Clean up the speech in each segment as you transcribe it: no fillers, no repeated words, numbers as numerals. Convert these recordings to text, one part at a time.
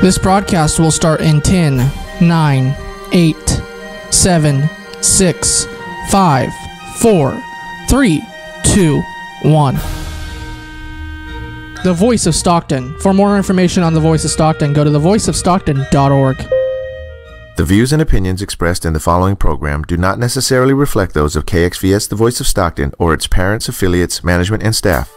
This broadcast will start in 10, 9, 8, 7, 6, 5, 4, 3, 2, 1. The Voice of Stockton. For more information on The Voice of Stockton, go to thevoiceofstockton.org. The views and opinions expressed in the following program do not necessarily reflect those of KXVS The Voice of Stockton or its parents, affiliates, management, and staff.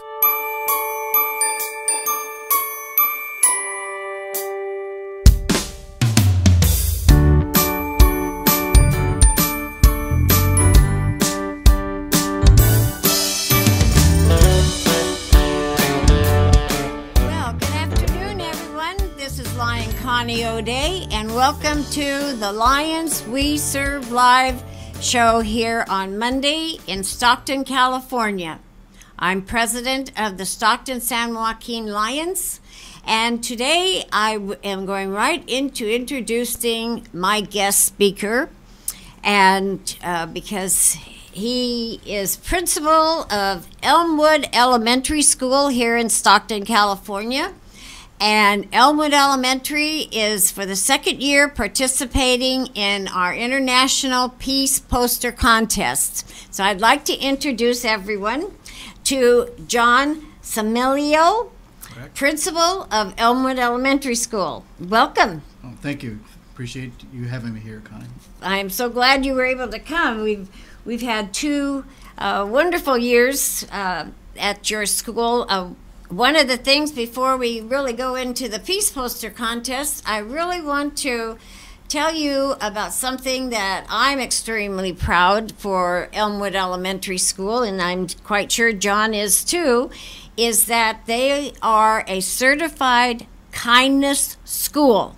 And welcome to the Lions We Serve Live show here on Monday in Stockton, California. I'm president of the Stockton San Joaquin Lions, and today I am going right into introducing my guest speaker, and because he is principal of Elmwood Elementary School here in Stockton, California. And Elmwood Elementary is for the second year participating in our International Peace Poster Contest. So I'd like to introduce everyone to John Samilio, principal of Elmwood Elementary School. Welcome. Oh, thank you. Appreciate you having me here, Connie. I am so glad you were able to come. We've had two wonderful years at your school. One of the things before we really go into the Peace Poster Contest, I really want to tell you about something that I'm extremely proud for Elmwood Elementary School, and I'm quite sure John is too, is that they are a certified kindness school.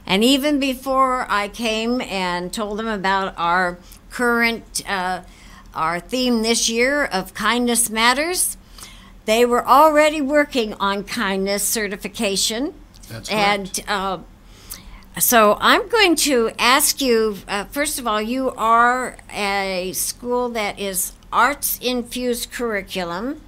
And even before I came and told them about our current, our theme this year of Kindness Matters, they were already working on kindness certification. That's correct. And so I'm going to ask you, first of all, you are a school that is arts-infused curriculum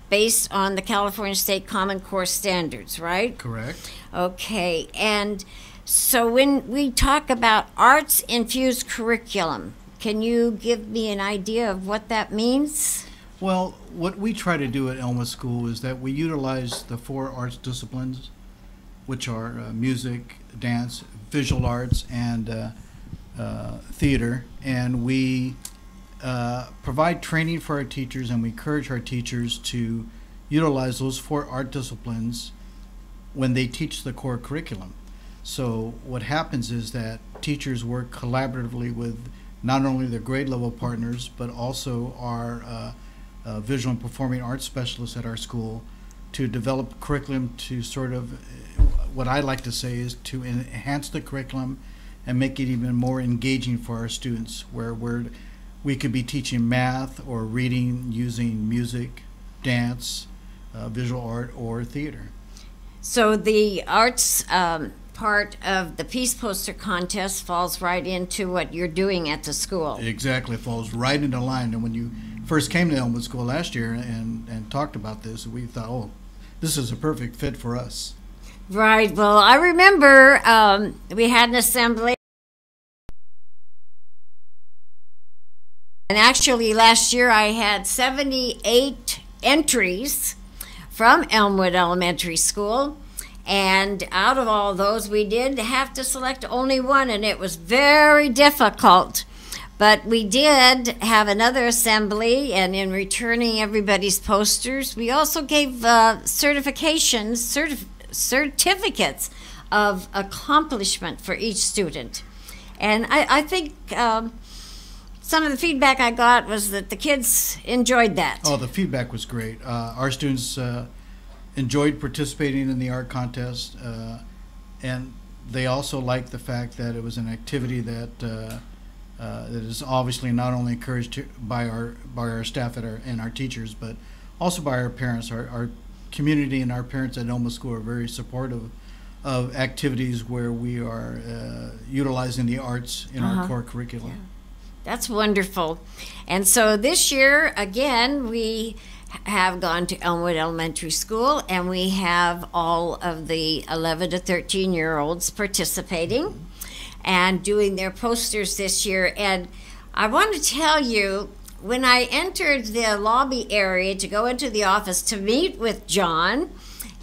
based on the California State Common Core standards, right? Correct. Okay. And so when we talk about arts-infused curriculum, can you give me an idea of what that means? Well, what we try to do at Elmwood School is that we utilize the 4 arts disciplines, which are music, dance, visual arts, and theater. And we provide training for our teachers, and we encourage our teachers to utilize those 4 art disciplines when they teach the core curriculum. So what happens is that teachers work collaboratively with not only their grade level partners, but also our visual and performing arts specialists at our school to develop curriculum to sort of, what I like to say is to enhance the curriculum and make it even more engaging for our students, where we could be teaching math or reading using music, dance, visual art, or theater. So the arts part of the Peace Poster Contest falls right into what you're doing at the school. Exactly, it falls right into line. And when you first came to Elmwood School last year and talked about this, we thought, oh, this is a perfect fit for us. Right. Well, I remember we had an assembly. And actually last year I had 78 entries from Elmwood Elementary School. And out of all those, we did have to select only one, and it was very difficult. But we did have another assembly, and in returning everybody's posters, we also gave certificates of accomplishment for each student. And I think some of the feedback I got was that the kids enjoyed that. Oh, the feedback was great. Our students enjoyed participating in the art contest, and they also liked the fact that it was an activity that that is obviously not only encouraged by our staff and our teachers, but also by our parents. Our community and our parents at Elmwood School are very supportive of activities where we are utilizing the arts in our core curriculum. Yeah. That's wonderful. And so this year, again, we have gone to Elmwood Elementary School, and we have all of the 11 to 13-year-olds participating and doing their posters this year. And I want to tell you, when I entered the lobby area to go into the office to meet with John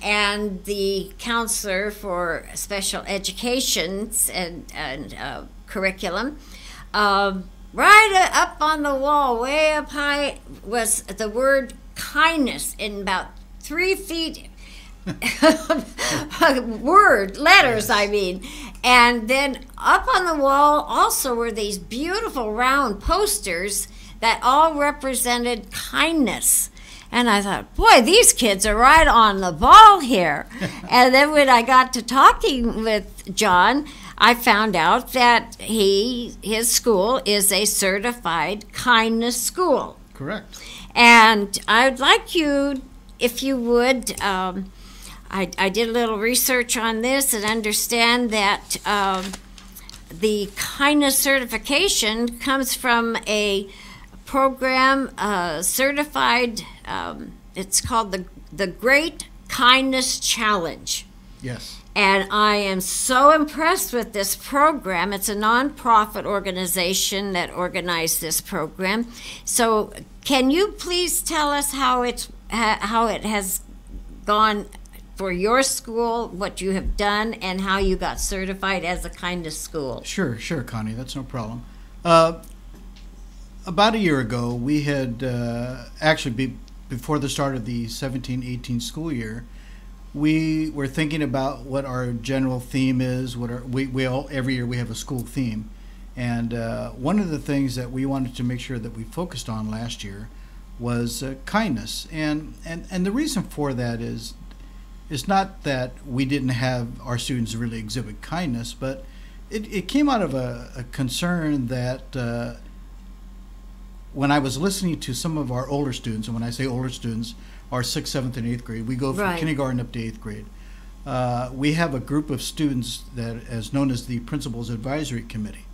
and the counselor for special education and curriculum, right up on the wall, way up high, was the word kindness in about 3 feet letters, I mean. And then up on the wall also were these beautiful round posters that all represented kindness. And I thought, boy, these kids are right on the ball here. And then when I got to talking with John, I found out that his school is a certified kindness school. Correct. And I'd like you, if you would, I did a little research on this and understand that the kindness certification comes from a program certified, it's called the Great Kindness Challenge. Yes. And I am so impressed with this program. It's a nonprofit organization that organized this program. So can you please tell us how it has gone for your school, what you have done, and how you got certified as a kindness school? Sure, Connie. That's no problem. About a year ago, we had before the start of the 17-18 school year, we were thinking about what our general theme is. Every year we have a school theme, and one of the things that we wanted to make sure that we focused on last year was kindness, and the reason for that is not that we didn't have our students really exhibit kindness, but it came out of a concern that when I was listening to some of our older students, and when I say older students, our 6th, 7th, and 8th grade, we go from kindergarten up to 8th grade. We have a group of students that is known as the Principals Advisory Committee,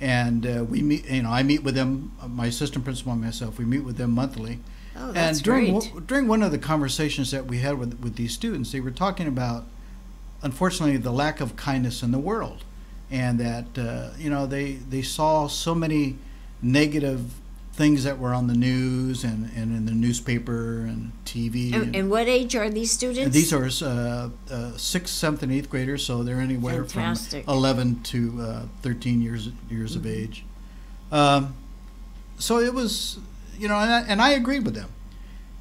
and we meet. I meet with them, my assistant principal and myself. We meet with them monthly. Oh, that's and during one of the conversations that we had with these students, they were talking about, unfortunately, the lack of kindness in the world, and that they saw so many negative things that were on the news and in the newspaper and TV. And what age are these students? These are 6th, 7th, and 8th graders, so they're anywhere Fantastic. from 11 to 13 years of age. So it was, and I agreed with them.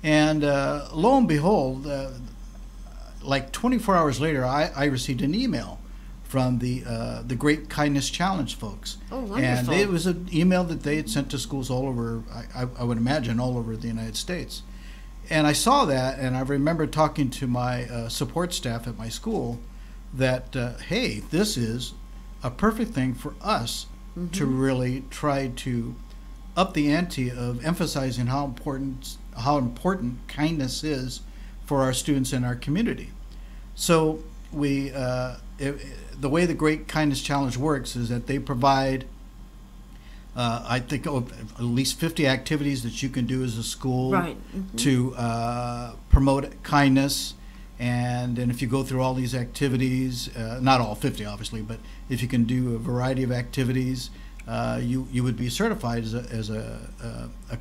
And lo and behold, like 24 hours later, I received an email from the Great Kindness Challenge folks. Oh, wonderful. And it was an email that they had sent to schools all over, I would imagine, all over the United States. And I saw that, and I remember talking to my support staff at my school that, hey, this is a perfect thing for us to really try to up the ante of emphasizing how important kindness is for our students in our community. So the way the Great Kindness Challenge works is that they provide, I think, at least 50 activities that you can do as a school to promote kindness. And if you go through all these activities, not all 50 obviously, but if you can do a variety of activities, you would be certified as a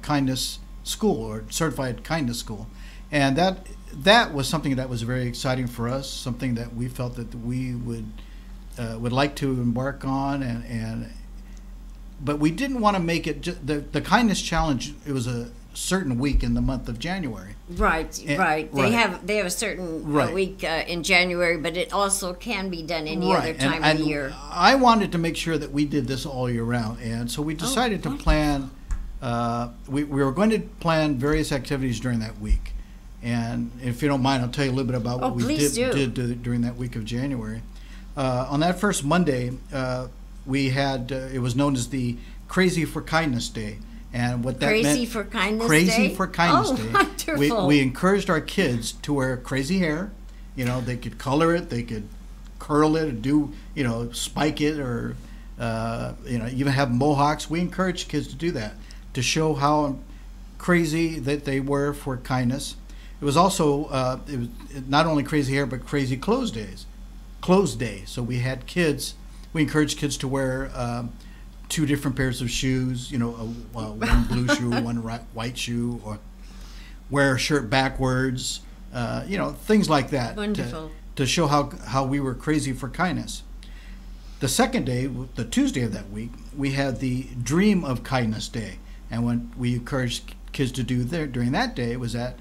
kindness school or certified kindness school. And that was something that was very exciting for us, something that we felt that we would like to embark on, but we didn't want to make it the kindness challenge. It was a certain week in the month of January. Right. They have a certain week in January, but it also can be done any other time of the year. I wanted to make sure that we did this all year round, and so we decided to plan. We were going to plan various activities during that week, and if you don't mind, I'll tell you a little bit about what we did during that week of January. On that first Monday, we had it was known as the Crazy for Kindness Day, and what that meant. Crazy for Kindness Day. Wonderful. We encouraged our kids to wear crazy hair. They could color it, they could curl it, or do spike it, or even have mohawks. We encouraged kids to do that to show how crazy that they were for kindness. It was also it was not only crazy hair, but crazy clothes day. So we had kids. We encouraged kids to wear 2 different pairs of shoes. One blue shoe, one white shoe, or wear a shirt backwards. Things like that. Wonderful. To show how we were crazy for kindness. The second day, the Tuesday of that week, we had the Dream of Kindness Day. And what we encouraged kids to do there during that day was that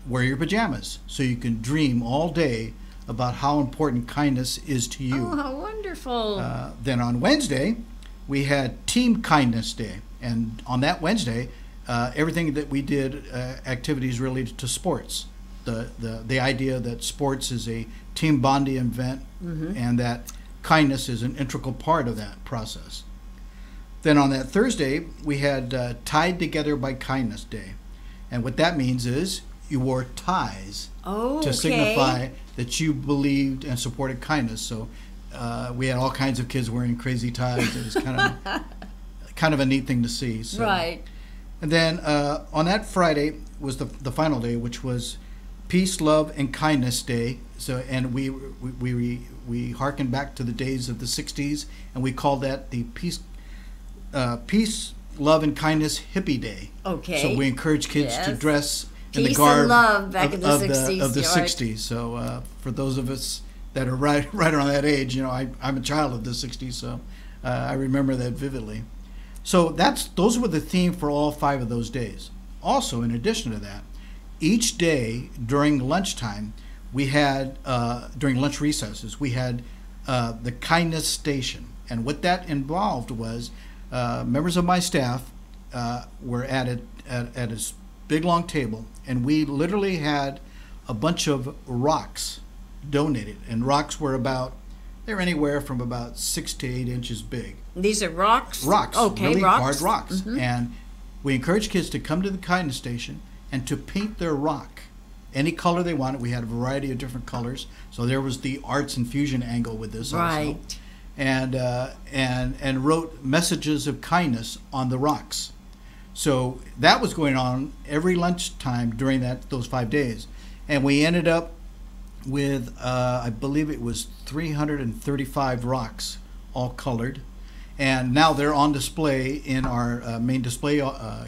wear your pajamas so you can dream all day about how important kindness is to you. Oh, how wonderful. Then on Wednesday, we had Team Kindness Day. And on that Wednesday, everything that we did, activities related to sports. The idea that sports is a team bonding event, and that kindness is an integral part of that process. Then on that Thursday, we had Tied Together by Kindness Day. And what that means is you wore ties to signify that you believed and supported kindness. So we had all kinds of kids wearing crazy ties. It was kind of a neat thing to see. So. Right. And then on that Friday was the final day, which was Peace, Love, and Kindness Day. So, and we harken back to the days of the '60s, and we called that the Peace, Love, and Kindness Hippie Day. Okay. So we encourage kids to dress in the Peace garb and love back in the 60s. Of the right. 60s. So for those of us that are right around that age, I'm a child of the '60s, so I remember that vividly. So those were the theme for all 5 of those days. Also, in addition to that, each day during lunchtime, we had, during lunch recesses, we had the Kindness Station. And what that involved was members of my staff were at a big long table, and we literally had a bunch of rocks donated. And rocks were they were anywhere from about 6 to 8 inches big. These are rocks? Rocks. Okay, really rocks. hard rocks. And we encouraged kids to come to the Kindness Station and to paint their rock any color they wanted. We had a variety of different colors. So there was the arts and fusion angle with this Right. also. And wrote messages of kindness on the rocks. So that was going on every lunchtime during those 5 days. And we ended up with, I believe it was 335 rocks, all colored. And now they're on display in our main display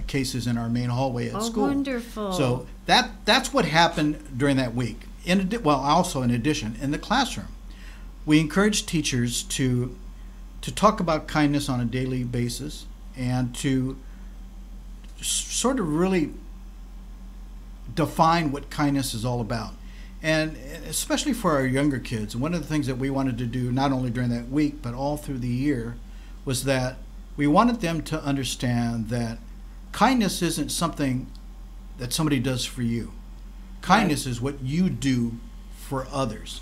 cases in our main hallway at school. Oh, wonderful. So that's what happened during that week. Also in addition, in the classroom, we encourage teachers to talk about kindness on a daily basis and to sort of really define what kindness is all about. And especially for our younger kids, one of the things that we wanted to do, not only during that week, but all through the year, was that we wanted them to understand that kindness isn't something that somebody does for you. Kindness is what you do for others.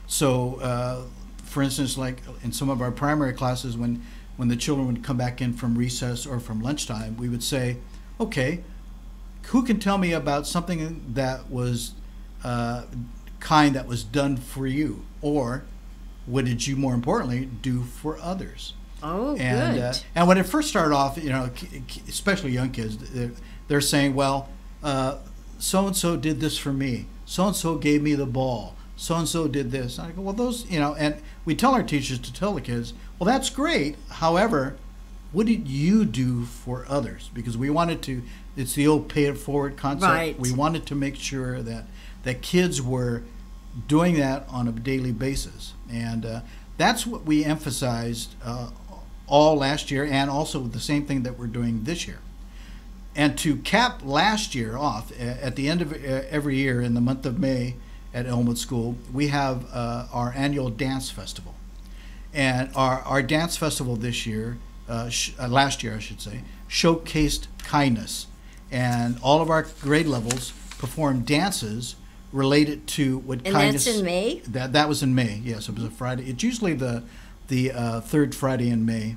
So, for instance, like in some of our primary classes, when the children would come back in from recess or from lunchtime, we would say, okay, who can tell me about something that was kind that was done for you? Or what did you, more importantly, do for others? Oh, good. And when it first started off, especially young kids, they're saying, well, so-and-so did this for me. So-and-so gave me the ball. So-and-so did this. And I go, well, those, and we tell our teachers to tell the kids, well, that's great. However, what did you do for others? Because we wanted to, it's the old pay it forward concept. Right. We wanted to make sure that kids were doing that on a daily basis. And that's what we emphasized all last year, and also the same thing that we're doing this year. And to cap last year off, at the end of every year in the month of May at Elmwood School, we have our annual dance festival. And our dance festival this year, last year I should say, showcased kindness. And all of our grade levels performed dances related to what and kindness. And that's in May? That was in May, yes. It was a Friday. It's usually the third Friday in May.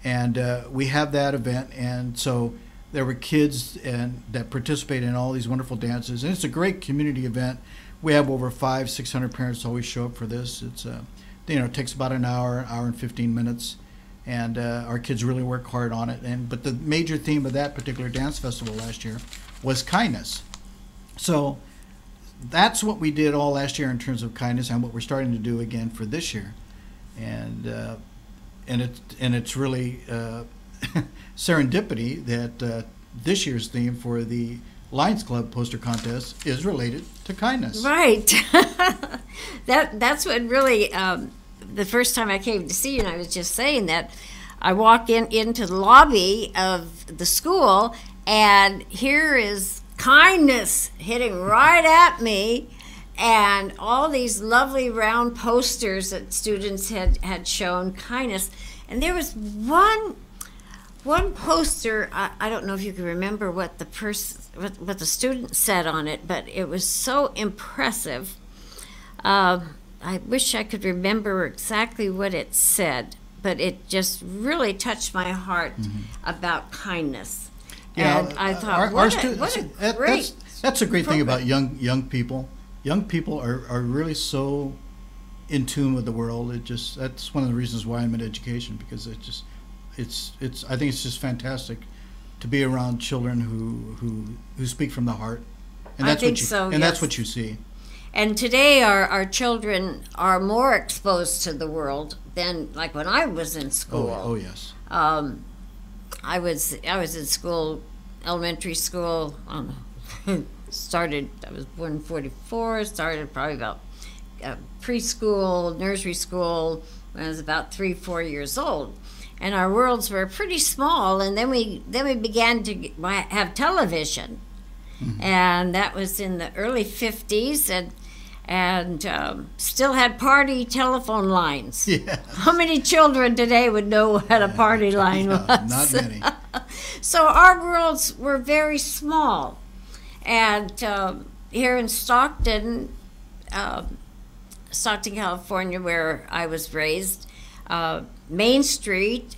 And we have that event. And so there were kids that participate in all these wonderful dances. And it's a great community event. We have over 500-600 parents always show up for this. It's it takes about an hour and 15 minutes. And our kids really work hard on it. But the major theme of that particular dance festival last year was kindness. So that's what we did all last year in terms of kindness, and what we're starting to do again for this year. And it's really serendipity that this year's theme for the Lions Club poster contest is related to kindness. Right. That's what really, the first time I came to see you, and I was just saying that I walk into the lobby of the school, and here is kindness hitting right at me, and all these lovely round posters that students had shown kindness. And there was one poster, I don't know if you can remember what the student said on it, but it was so impressive. I wish I could remember exactly what it said, but it just really touched my heart about kindness. Yeah, and I thought, what a great that's a great thing program. about young people. Young people are really so in tune with the world. That's one of the reasons why I'm in education, because I think it's just fantastic to be around children who speak from the heart. And that's that's what you see. And today our children are more exposed to the world than like when I was in school. Oh yes. I was in school, elementary school. I don't know. I was born in '44. Started probably about preschool, nursery school when I was about 3-4 years old, and our worlds were pretty small. And then we began to have television, and that was in the early '50s, and still had party telephone lines. Yeah. How many children today would know what a party line was? Not many. So our worlds were very small. And here in Stockton, California, where I was raised, Main Street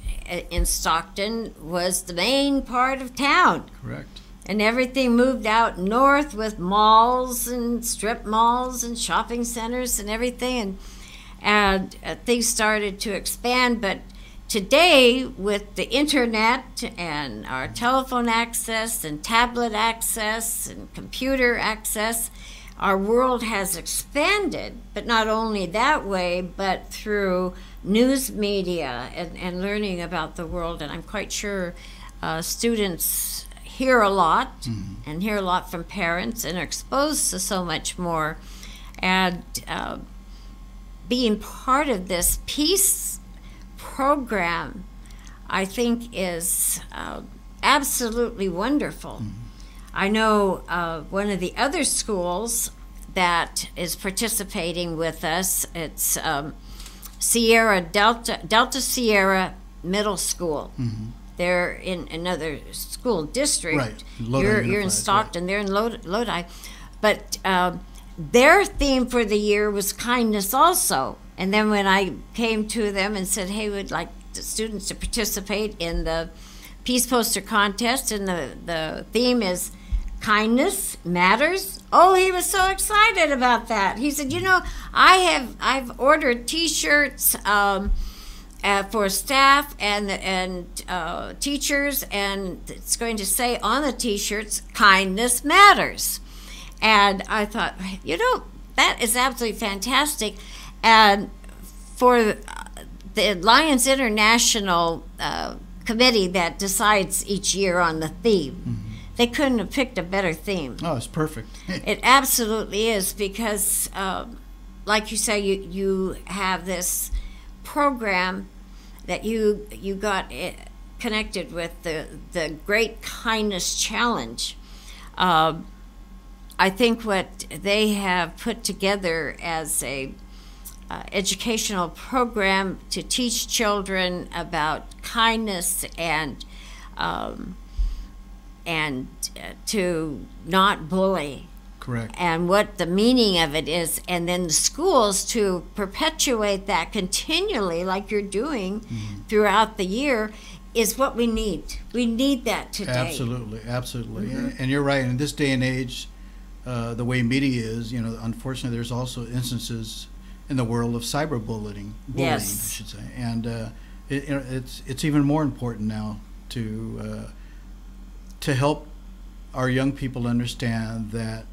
in Stockton was the main part of town. Correct. And everything moved out north with malls and strip malls and shopping centers and everything. And things started to expand. But today, with the internet and our telephone access and tablet access and computer access, our world has expanded. But not only that way, but through news media and learning about the world. And I'm quite sure students hear a lot and hear a lot from parents and are exposed to so much more. And being part of this peace program, I think, is absolutely wonderful. I know one of the other schools that is participating with us, it's Delta Sierra Middle School. They're in another school district. Right. You're in Stockton. Right. They're in Lodi. But their theme for the year was kindness also. And then when I came to them and said, hey, we'd like the students to participate in the Peace Poster Contest, and the theme is kindness matters. Oh, he was so excited about that. He said, I've ordered T-shirts for staff and teachers, and it's going to say on the T-shirts, kindness matters. And I thought, that is absolutely fantastic. And for the Lions International committee that decides each year on the theme, they couldn't have picked a better theme. Oh, it's perfect. It absolutely is, because like you say, you have this program that you got connected with the Great Kindness Challenge. I think what they have put together as a educational program to teach children about kindness and to not bully. Correct. And what the meaning of it is, and then the schools to perpetuate that continually, like you're doing throughout the year, is what we need. We need that today. Absolutely. And you're right. In this day and age, the way media is, unfortunately, there's also instances in the world of cyberbullying, I should say, and it's even more important now to help our young people understand that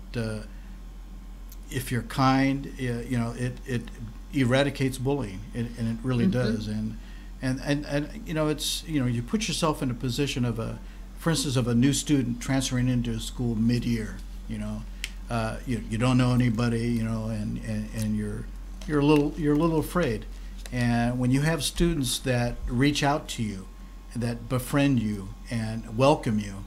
if you're kind, it eradicates bullying, and it really does. And it's you put yourself in a position of for instance, of a new student transferring into a school mid-year. You don't know anybody, and you're a little afraid. And when you have students that reach out to you, that befriend you and welcome you,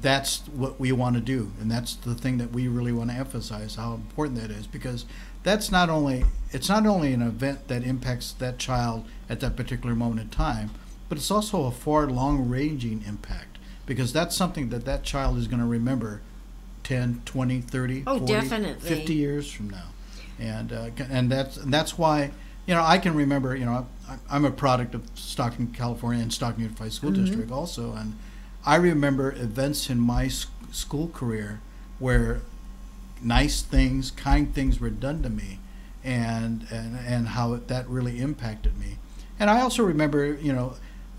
that's what we want to do, and that's the thing that we really want to emphasize, how important that is, because it's not only an event that impacts that child at that particular moment in time, but it's also a far long-ranging impact, because that's something that child is going to remember 10, 20, 30, 40, definitely 50 years from now. And that's why, I can remember, I'm a product of Stockton, California, and Stockton Unified School District also, and I remember events in my school career where nice things, kind things were done to me, and how that really impacted me. And I also remember,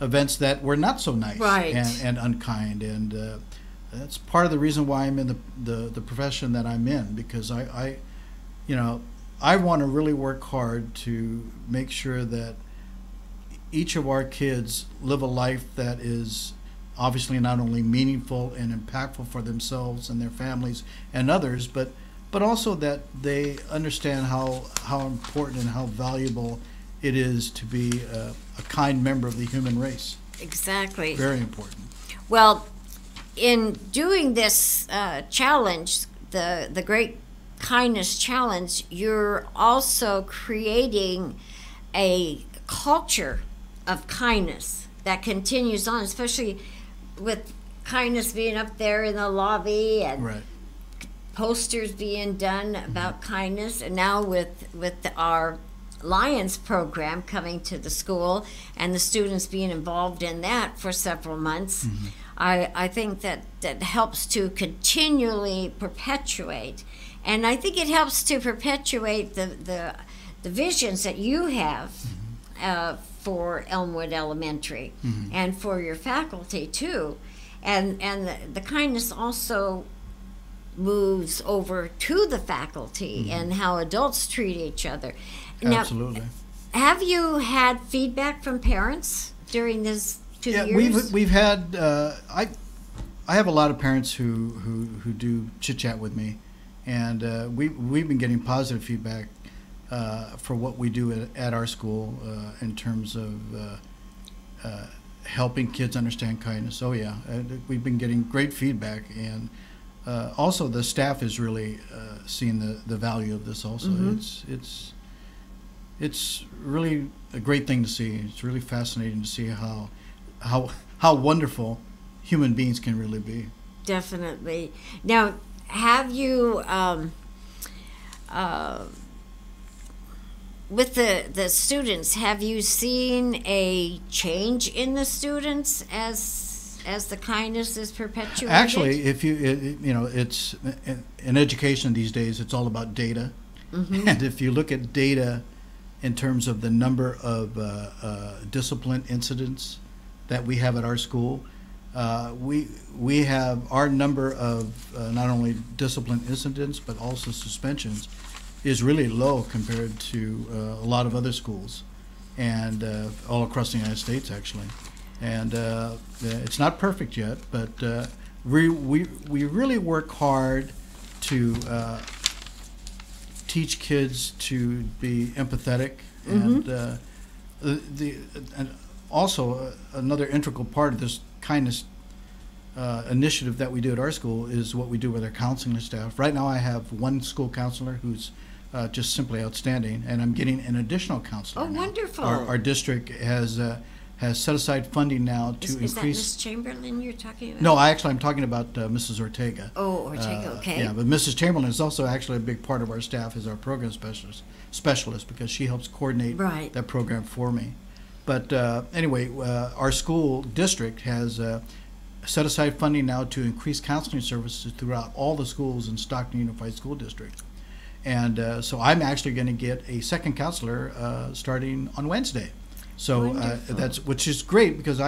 events that were not so nice, right, and unkind, and that's part of the reason why I'm in the profession that I'm in, because I want to really work hard to make sure that each of our kids live a life that is obviously not only meaningful and impactful for themselves and their families and others, but also that they understand how important and how valuable it is to be a kind member of the human race. Exactly. Very important. Well, in doing this challenge, the Great Kindness Challenge, you're also creating a culture of kindness that continues on, especially with kindness being up there in the lobby, and right, posters being done about kindness, and now with our Lions program coming to the school and the students being involved in that for several months. I think that helps to continually perpetuate, and I think it helps to perpetuate the visions that you have for Elmwood Elementary and for your faculty too, and the kindness also moves over to the faculty and how adults treat each other. Now, absolutely. Have you had feedback from parents during this 2 years? We've had. I have a lot of parents who do chit chat with me, and we've been getting positive feedback for what we do at our school in terms of helping kids understand kindness. Oh yeah, we've been getting great feedback, and also the staff is really seeing the value of this. Also, it's really a great thing to see. It's really fascinating to see how wonderful human beings can really be. Definitely. Now, have you, with the students, have you seen a change in the students as the kindness is perpetuated? Actually, if it's in education these days, it's all about data, and if you look at data in terms of the number of discipline incidents that we have at our school, we have our number of not only discipline incidents but also suspensions is really low compared to a lot of other schools, and all across the United States actually. And it's not perfect yet, but we really work hard to teach kids to be empathetic, and and also another integral part of this kindness initiative that we do at our school is what we do with our counseling staff. Right now I have one school counselor who's just simply outstanding, and I'm getting an additional counselor. Oh, now. wonderful. Our district has set aside funding now to increase. Is that Ms. Chamberlain you're talking about? No, I'm talking about Mrs. Ortega. Oh, Ortega, okay. Yeah, but Mrs. Chamberlain is also actually a big part of our staff as our program specialist because she helps coordinate that program for me. But anyway, our school district has set aside funding now to increase counseling services throughout all the schools in Stockton Unified School District. And so I'm actually going to get a second counselor starting on Wednesday. So which is great because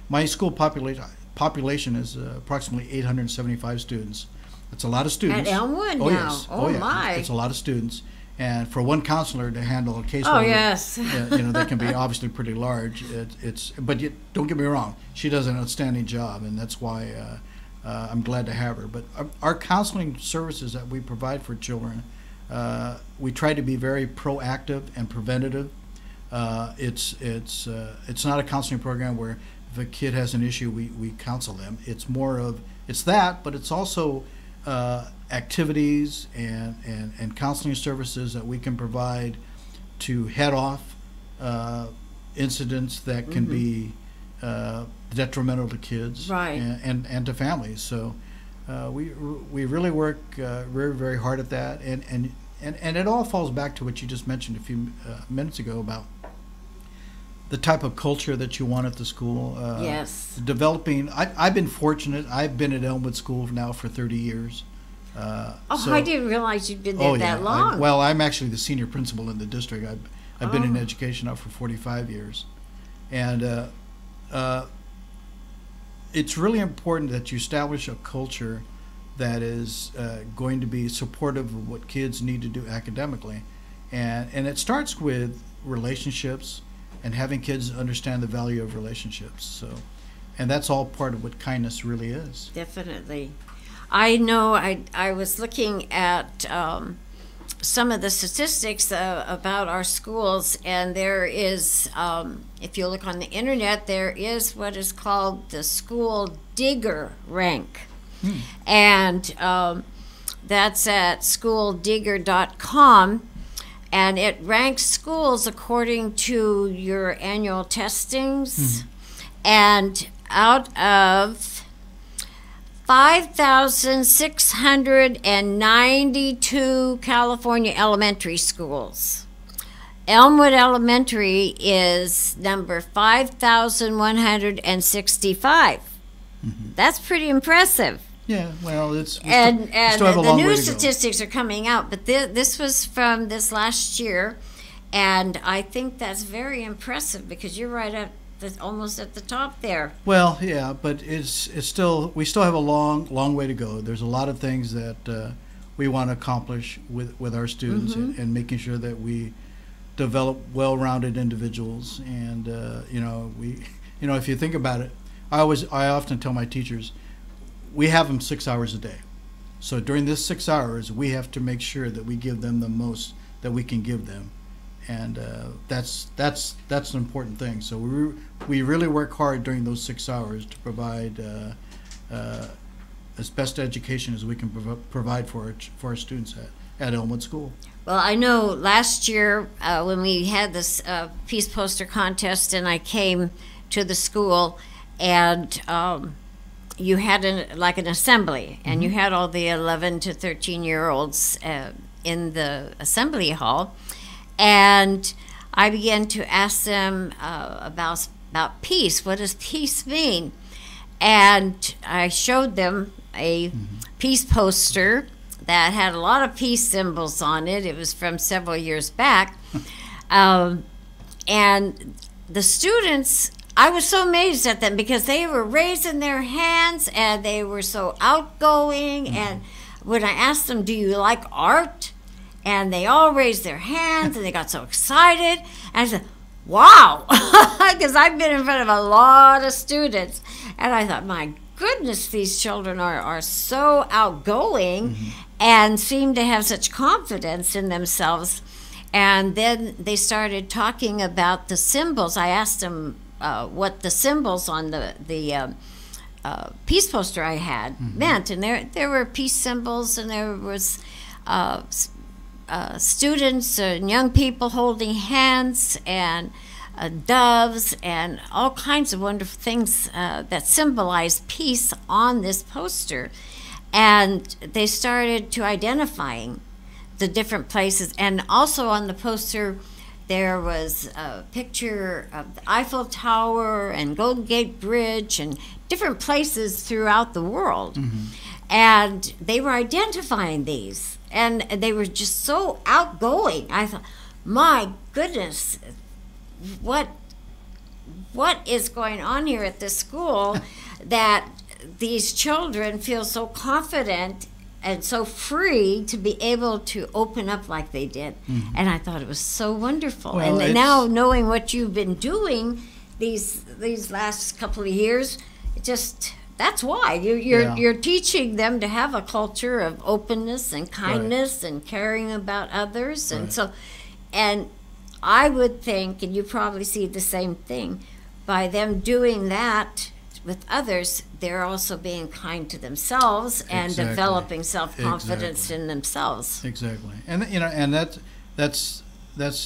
my school population population is approximately 875 students. That's a lot of students. At Elmwood Oh, now? yes. Oh, yeah. my. It's a lot of students. And for one counselor to handle a caseload, Oh, yes. they can be obviously pretty large. But don't get me wrong, she does an outstanding job, and that's why I'm glad to have her. But our counseling services that we provide for children, we try to be very proactive and preventative. It's not a counseling program where if a kid has an issue, we counsel them. It's more of that, but it's also activities and counseling services that we can provide to head off incidents that can be detrimental to kids, right, and to families. So we really work very, very hard at that, and it all falls back to what you just mentioned a few minutes ago about the type of culture that you want at the school. Yes. Developing. I've been fortunate. I've been at Elmwood School now for 30 years. I didn't realize you'd been there that long. I'm actually the senior principal in the district. I've been in education now for 45 years. And it's really important that you establish a culture that is going to be supportive of what kids need to do academically. And it starts with relationships and having kids understand the value of relationships. And that's all part of what kindness really is. Definitely. I know I was looking at some of the statistics about our schools, and there is, if you look on the internet, there is what is called the School Digger rank. And that's at schooldigger.com. And it ranks schools according to your annual testings. And out of 5,692 California elementary schools, Elmwood Elementary is number 5,165. That's pretty impressive. Yeah, well, and still have a the long new way to go. statistics are coming out, but this was from this last year, and I think that's very impressive because you're right at almost at the top there. Well, yeah, but we still have a long way to go. There's a lot of things that we want to accomplish with our students, and making sure that we develop well-rounded individuals. And if you think about it, I often tell my teachers, we have them 6 hours a day. So during this 6 hours, we have to make sure that we give them the most that we can give them. And that's an important thing. So we really work hard during those 6 hours to provide as best education as we can provide for our students at Elmwood School. Well, I know last year when we had this peace poster contest, and I came to the school, and you had an assembly, and you had all the 11 to 13-year-olds in the assembly hall, and I began to ask them about peace. What does peace mean? And I showed them a peace poster that had a lot of peace symbols on it. It was from several years back. And the students, I was so amazed at them because they were raising their hands and they were so outgoing. And when I asked them, do you like art? And they all raised their hands and they got so excited. And I said, wow, because I've been in front of a lot of students. And I thought, my goodness, these children are so outgoing and seem to have such confidence in themselves. And then they started talking about the symbols. I asked them what the symbols on the peace poster I had meant. And there were peace symbols, and there was students and young people holding hands, and doves, and all kinds of wonderful things that symbolize peace on this poster. And they started to identifying the different places. And also on the poster, there was a picture of the Eiffel Tower and Golden Gate Bridge and different places throughout the world. And they were identifying these. And they were just so outgoing. I thought, my goodness, what what is going on here at this school that these children feel so confident and so free to be able to open up like they did. Mm-hmm. And I thought it was so wonderful. Well, and now knowing what you've been doing these last couple of years, it just, that's why you're teaching them to have a culture of openness and kindness and caring about others. And so, and I would think, and you probably see the same thing, by them doing that with others, they're also being kind to themselves and developing self-confidence in themselves. Exactly, and and that's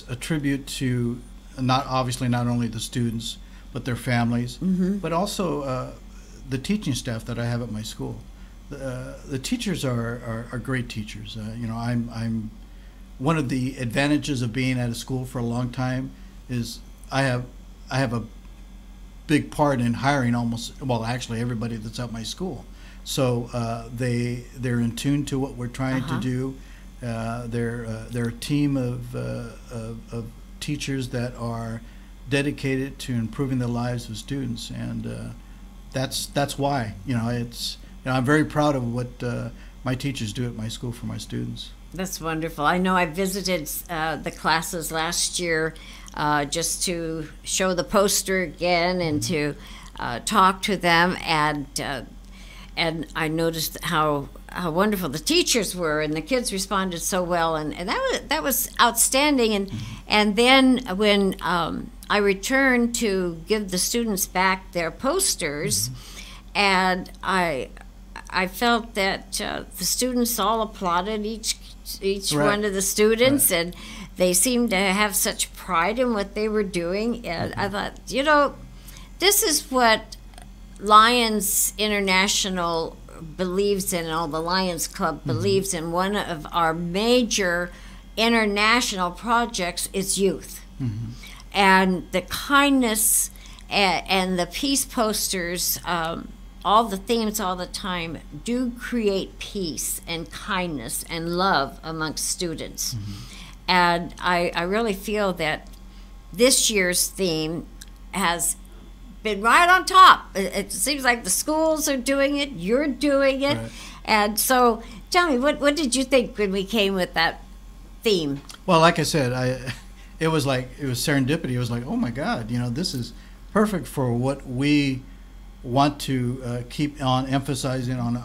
a tribute to not only the students but their families, but also the teaching staff that I have at my school. The teachers are great teachers. I'm one of the advantages of being at a school for a long time is I have a big part in hiring actually everybody that's at my school. So they're in tune to what we're trying to do. They're a team of teachers that are dedicated to improving the lives of students, and that's why I'm very proud of what my teachers do at my school for my students. That's wonderful. I know I visited the classes last year just to show the poster again and to talk to them, and I noticed how wonderful the teachers were, and the kids responded so well, and that was outstanding. And then when I returned to give the students back their posters, and I felt that the students all applauded each one of the students, and they seemed to have such pride in what they were doing. And I thought, this is what Lions International believes in, all the Lions Club believes in. One of our major international projects is youth. And the kindness and the peace posters, all the themes all the time do create peace and kindness and love amongst students. And I really feel that this year's theme has been right on top. It seems like the schools are doing it, you're doing it. And so tell me, what did you think when we came with that theme? Well, like I said, it was serendipity. It was like, oh my God, this is perfect for what we want to keep on emphasizing on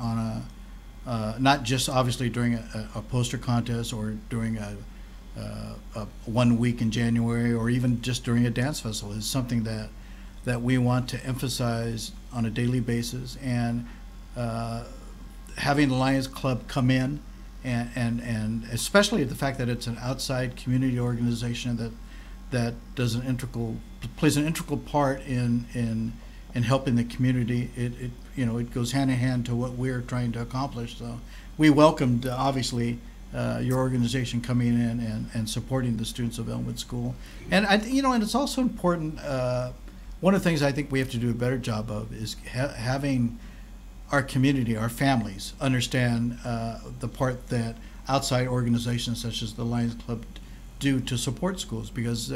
a not just obviously during a poster contest or during a 1 week in January, or even just during a dance festival. Is something that we want to emphasize on a daily basis, and having the Lions Club come in, and especially the fact that it's an outside community organization that plays an integral part in helping the community. It goes hand in hand to what we're trying to accomplish. So we welcomed obviously your organization coming in and supporting the students of Elmwood School. And and it's also important. One of the things I think we have to do a better job of is having our community, our families, understand the part that outside organizations such as the Lions Club do to support schools, because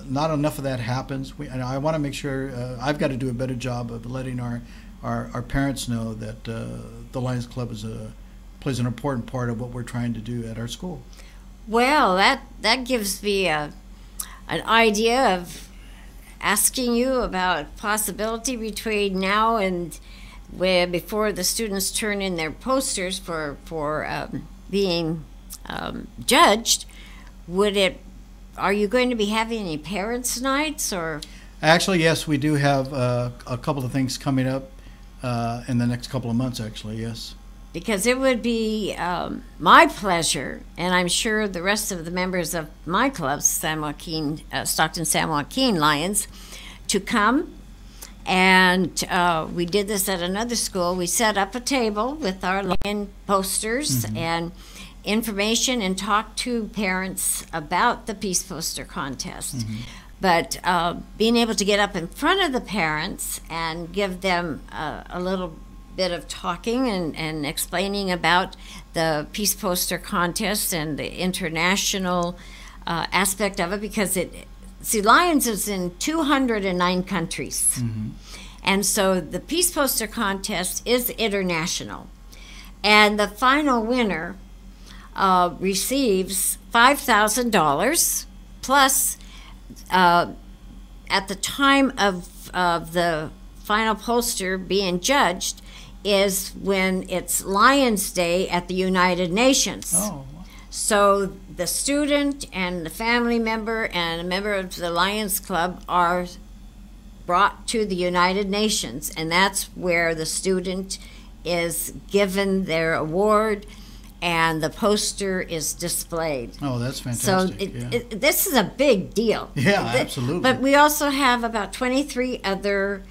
not enough of that happens. I want to make sure I've got to do a better job of letting our parents know that the Lions Club plays an important part of what we're trying to do at our school. Well, that gives me an idea of asking you about possibility between now and before the students turn in their posters for being judged. Are you going to be having any parents' nights, or? Actually, yes, we do have a couple of things coming up in the next couple of months. Actually, yes. Because it would be my pleasure, and I'm sure the rest of the members of my club, Stockton San Joaquin Lions, to come. And we did this at another school. We set up a table with our Lion posters and information, and talked to parents about the Peace Poster Contest. But being able to get up in front of the parents and give them a little bit of talking and explaining about the Peace Poster Contest and the international aspect of it, because see, Lions is in 209 countries. And so the Peace Poster Contest is international. And the final winner receives $5,000 plus at the time of the final poster being judged is when it's Lions Day at the United Nations. Oh. So the student and the family member and a member of the Lions Club are brought to the United Nations, and that's where the student is given their award and the poster is displayed. Oh, that's So fantastic. this is a big deal. Yeah, absolutely. But we also have about 23 other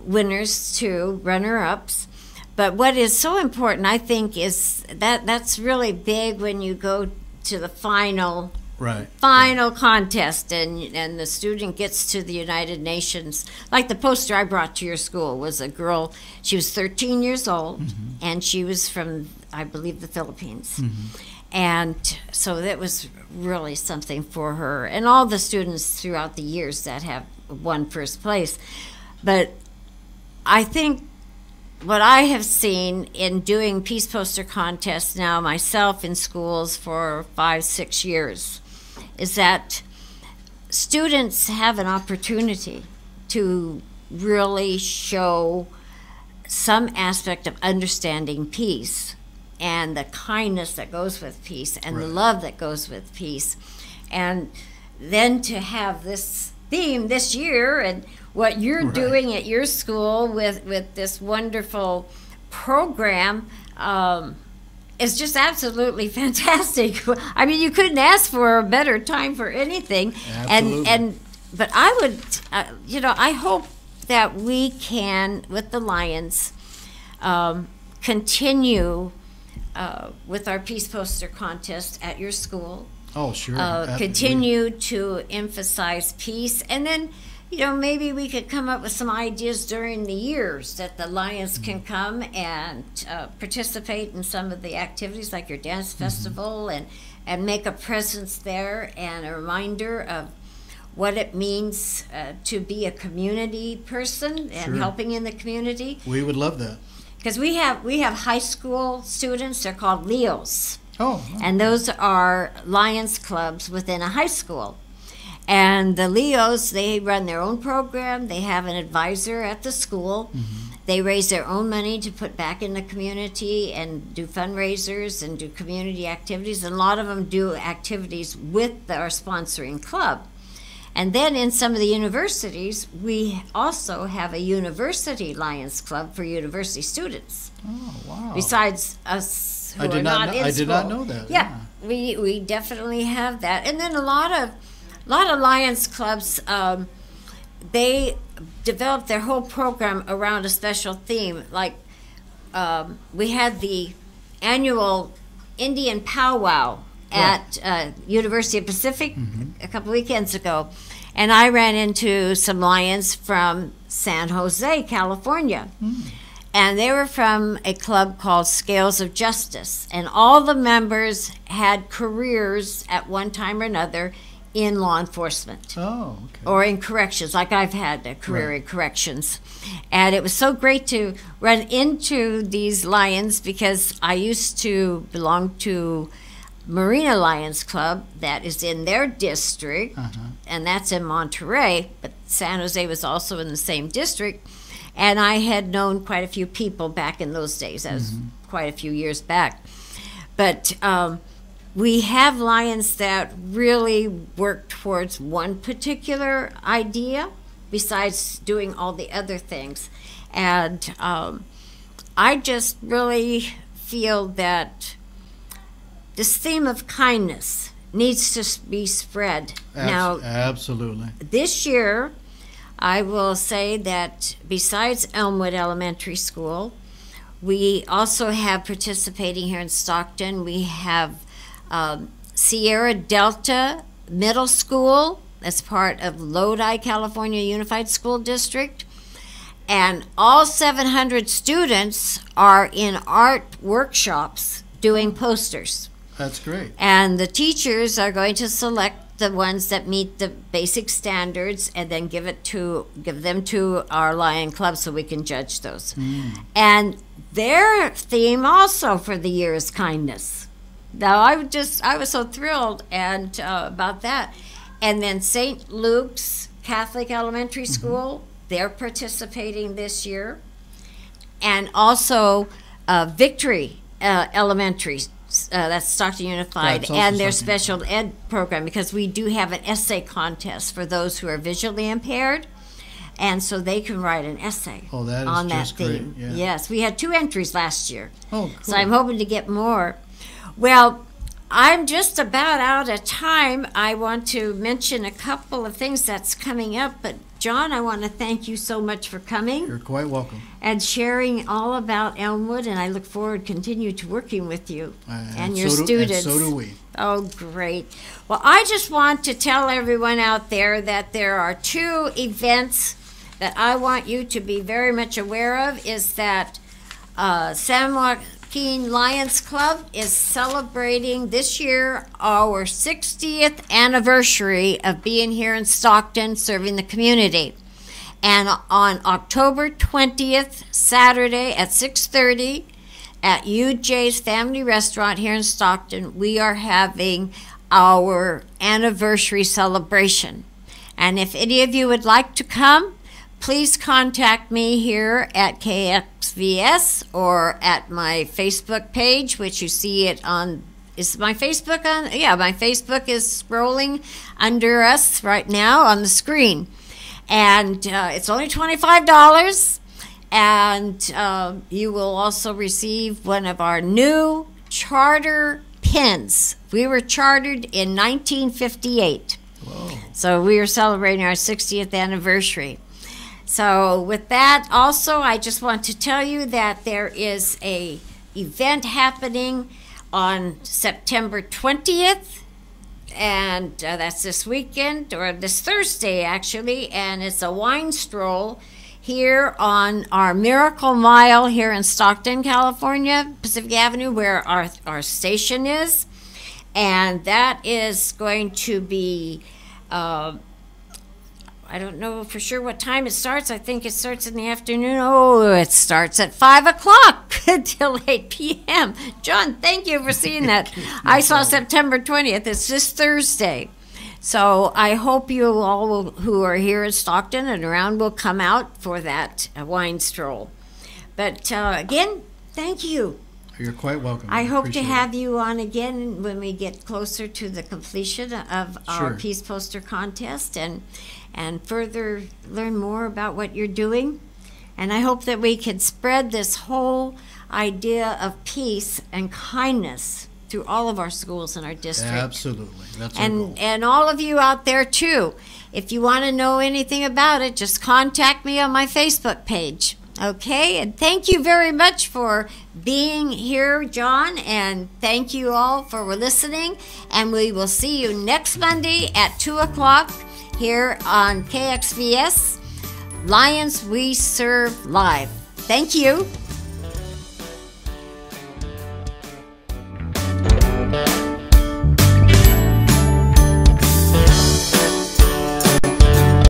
winners too, runner-ups. But what is so important, I think, is that's really big when you go to the final contest and the student gets to the United Nations. Like the poster I brought to your school was a girl, she was 13 years old, and she was from, I believe, the Philippines. And so that was really something for her and all the students throughout the years that have won first place. But I think what I have seen in doing Peace Poster contests now myself in schools for 5-6 years is that students have an opportunity to really show some aspect of understanding peace and the kindness that goes with peace and the love that goes with peace. And then to have this theme this year and what you're doing at your school with this wonderful program is just absolutely fantastic. I mean, you couldn't ask for a better time for anything. Absolutely. But I would, I hope that we can, with the Lions, continue with our Peace Poster contest at your school. Oh, sure. Continue to emphasize peace, and then maybe we could come up with some ideas during the years that the Lions can come and participate in some of the activities like your dance festival and make a presence there and a reminder of what it means to be a community person and helping in the community. We would love that. Because we have high school students, they're called LEOs. Oh. And those are Lions clubs within a high school. And the LEOs, they run their own program. They have an advisor at the school. They raise their own money to put back in the community and do fundraisers and do community activities. And a lot of them do activities with our sponsoring club. And then in some of the universities, we also have a university Lions Club for university students. Oh, wow. Besides us who are not in school. I did not know that. Yeah, we definitely have that. And then a lot of Lions Clubs, they develop their whole program around a special theme. Like we had the annual Indian powwow at University of Pacific a couple weekends ago, and I ran into some Lions from San Jose, California. And they were from a club called Scales of Justice, and all the members had careers at one time or another in law enforcement. Oh, okay. Or in corrections, like I've had a career in corrections. And it was so great to run into these Lions because I used to belong to Marina Lions Club that is in their district, and that's in Monterey, but San Jose was also in the same district. And I had known quite a few people back in those days. That was quite a few years back. But we have Lions that really work towards one particular idea besides doing all the other things. And I just really feel that this theme of kindness needs to be spread. Now, absolutely. This year, I will say that besides Elmwood Elementary School, we also have participating here in Stockton. We have Sierra Delta Middle School, that's part of Lodi, California Unified School District. And all 700 students are in art workshops doing posters. That's great. And the teachers are going to select the ones that meet the basic standards and then give them to our Lion Club so we can judge those. And their theme also for the year is kindness. Now I was so thrilled and about that. And then St. Luke's Catholic Elementary School, they're participating this year. And also Victory Elementary, that's Stockton Unified, and their special ed program, because we do have an essay contest for those who are visually impaired, and so they can write an essay on that theme. Great. Yeah. Yes, we had 2 entries last year. Oh, cool. So I'm hoping to get more. Well, I'm just about out of time. I want to mention a couple of things that's coming up, but John, I want to thank you so much for coming. You're quite welcome. And sharing all about Elmwood, and I look forward to continue to working with you and your students. And so do we. Oh, great. Well, I just want to tell everyone out there that there are 2 events that I want you to be very much aware of. Is that San Joaquin Lions Club is celebrating this year our 60th anniversary of being here in Stockton serving the community. And on October 20th, Saturday at 6:30 at UJ's Family Restaurant here in Stockton, we are having our anniversary celebration. And if any of you would like to come, please contact me here at KXVS or at my Facebook page, which you see it on. Is my Facebook on? Yeah, my Facebook is scrolling under us right now on the screen. And it's only $25. And you will also receive one of our new charter pins. We were chartered in 1958. Whoa. So we are celebrating our 60th anniversary. So with that, also, I just want to tell you that there is a event happening on September 20th, and that's this weekend, or this Thursday, actually, and it's a wine stroll here on our Miracle Mile here in Stockton, California, Pacific Avenue, where our station is, and that is going to be I don't know for sure what time it starts. I think it starts in the afternoon. Oh, it starts at 5 o'clock until 8 p.m. John, thank you for seeing that. I saw September 20th. It's this Thursday. So I hope you all who are here in Stockton and around will come out for that wine stroll. But again, thank you. You're quite welcome. I hope to have you on again when we get closer to the completion of our Peace Poster contest and further learn more about what you're doing. And I hope that we can spread this whole idea of peace and kindness through all of our schools in our district. Absolutely. That's our goal. And all of you out there too. If you want to know anything about it, just contact me on my Facebook page. Okay, and thank you very much for being here, John, and thank you all for listening. And we will see you next Monday at 2 o'clock here on KXVS, Lions We Serve Live. Thank you.